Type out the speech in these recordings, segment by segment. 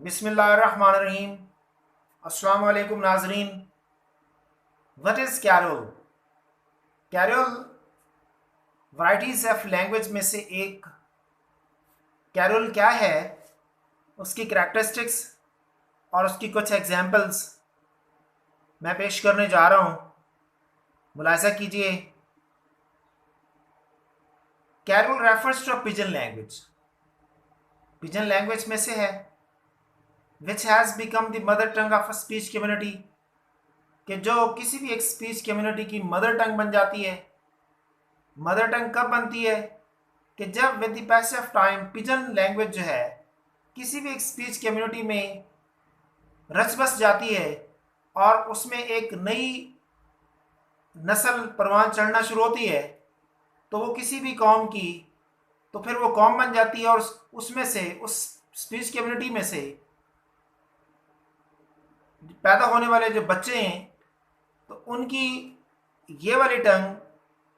बिस्मिल्लाहिर्रहमानिर्रहीम। अस्सलाम वालेकुम नाजरीन। What is creole? Creole varieties of language में से एक। कैरोल क्या है, उसकी करैक्टरिस्टिक्स और उसकी कुछ एग्जांपल्स मैं पेश करने जा रहा हूँ। मुलाहिज़ा कीजिए। Creole refers to pidgin language. Pidgin language में से है which has become the mother tongue of a speech community, कि जो किसी भी एक स्पीच कम्युनिटी की मदर टंग बन जाती है। मदर टंग कब बनती है? कि जब with the passage of time pigeon language जो है किसी भी एक स्पीच कम्युनिटी में रच बस जाती है और उसमें एक नई नस्ल परवान चढ़ना शुरू होती है, तो वो किसी भी कौम की, तो फिर वो कौम बन जाती है और उसमें से, उस स्पीच कम्युनिटी में से पैदा होने वाले जो बच्चे हैं, तो उनकी ये वाली टंग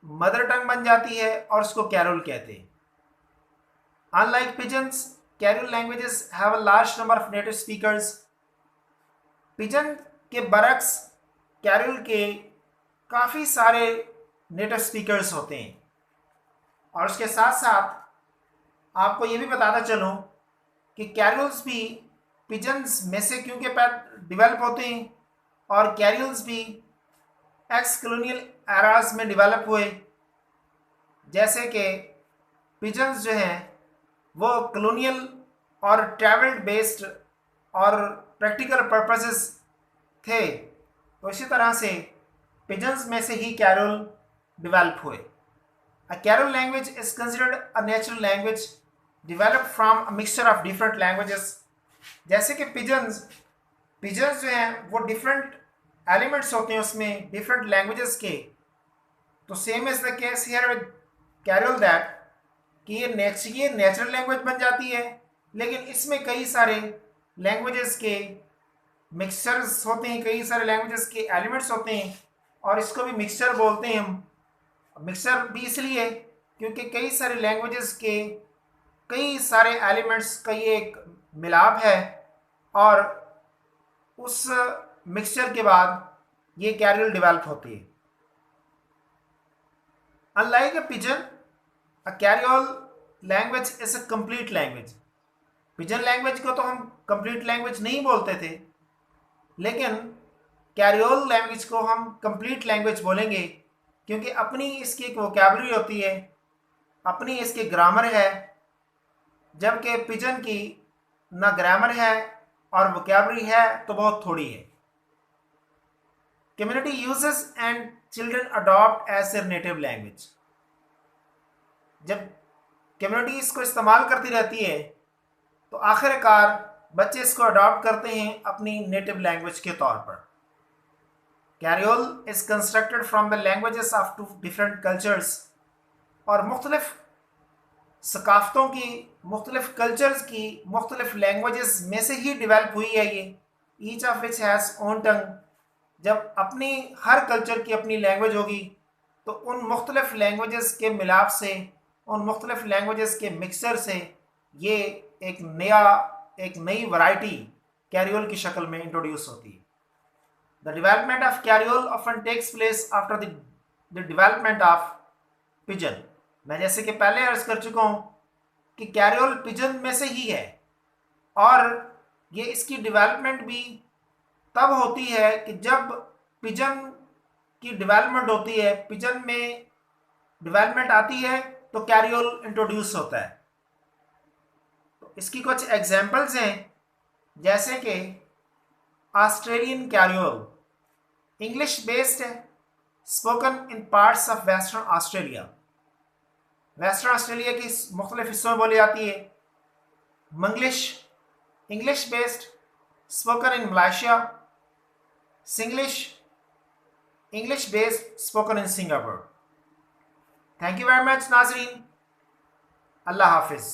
मदर टंग बन जाती है और उसको कैरोल कहते हैं। Unlike pigeons, Carol languages have a large number of native speakers. Pigeon के बरक्स कैरोल के काफ़ी सारे नेटिव स्पीकर्स होते हैं। और उसके साथ साथ आपको ये भी बताता चलूँ कि कैरोल्स भी पिजन्स में से क्योंकि डिवेलप होते हैं, और कैरोल्स भी एक्स कॉलोनियल एराज में डेवलप हुए। जैसे कि पिजन्स जो हैं वो कॉलोनियल और ट्रैवल्ड बेस्ड और प्रैक्टिकल पर्पसेस थे, तो इसी तरह से पिजन्स में से ही कैरोल डेवलप हुए। A creole language is considered a natural language develop from a mixture of different languages. जैसे कि पिजन्स पिजन्स जो हैं वो डिफरेंट एलिमेंट्स होते हैं उसमें, डिफरेंट लैंग्वेजेस के। तो same is the case here with creole that कि ये नेचुरल लैंग्वेज बन जाती है, लेकिन इसमें कई सारे लैंग्वेजेस के मिक्सचर्स होते हैं, कई सारे लैंग्वेजेस के एलिमेंट्स होते हैं, और इसको भी मिक्सचर बोलते हैं हम। मिक्सचर भी इसलिए क्योंकि कई सारे लैंग्वेजेस के कई सारे एलिमेंट्स का ये एक मिलाप है, और उस मिक्सचर के बाद ये कैरोल डेवलप होती है। Unlike a pidgin, a creole language is a complete language. Pidgin language को तो हम कंप्लीट लैंग्वेज नहीं बोलते थे, लेकिन कैरोल लैंग्वेज को हम कंप्लीट लैंग्वेज बोलेंगे, क्योंकि अपनी इसकी एक वोकैबलरी होती है, अपनी इसकी ग्रामर है, जबकि पिजन की ना ग्रामर है और वोकैबलरी है तो बहुत थोड़ी है। Community uses and children adopt as their native language. जब कम्युनिटी इसको इस्तेमाल करती रहती है तो आखिरकार बच्चे इसको अडॉप्ट करते हैं अपनी नेटिव लैंग्वेज के तौर पर। Creole is constructed from the languages of two different cultures, और मुख्तलिफ सकाफ़तों की, मुख्तलिफ कल्चर्स की, मुख्तलिफ लैंग्वेजेस में से ही डेवलप हुई है ये। Each of which has own tongue. जब अपनी हर कल्चर की अपनी लैंग्वेज होगी, तो उन मुख्तलिफ लैंग्वेजेस के मिलाप से, उन मुख्तलिफ लैंग्वेजेस के मिक्सचर से ये एक नई वैरायटी कैरोल की शक्ल में इंट्रोड्यूस होती है। The development of creole often takes place after the development of pidgin. मैं जैसे कि पहले अर्ज कर चुका हूँ कि कैरोल पिजन में से ही है, और ये इसकी डेवलपमेंट भी तब होती है कि जब पिजन की डेवलपमेंट होती है, पिजन में डेवलपमेंट आती है, तो कैरोल इंट्रोड्यूस होता है। तो इसकी कुछ एग्जांपल्स हैं, जैसे कि ऑस्ट्रेलियन कैरोल इंग्लिश बेस्ड है, spoken in parts of western Australia. Western Australia की मुख्तलिफ हिस्सों में बोली जाती है। Manglish English based, spoken in Malaysia. Singlish English based, spoken in Singapore. Thank you very much नाजरीन। अल्लाह हाफिज़।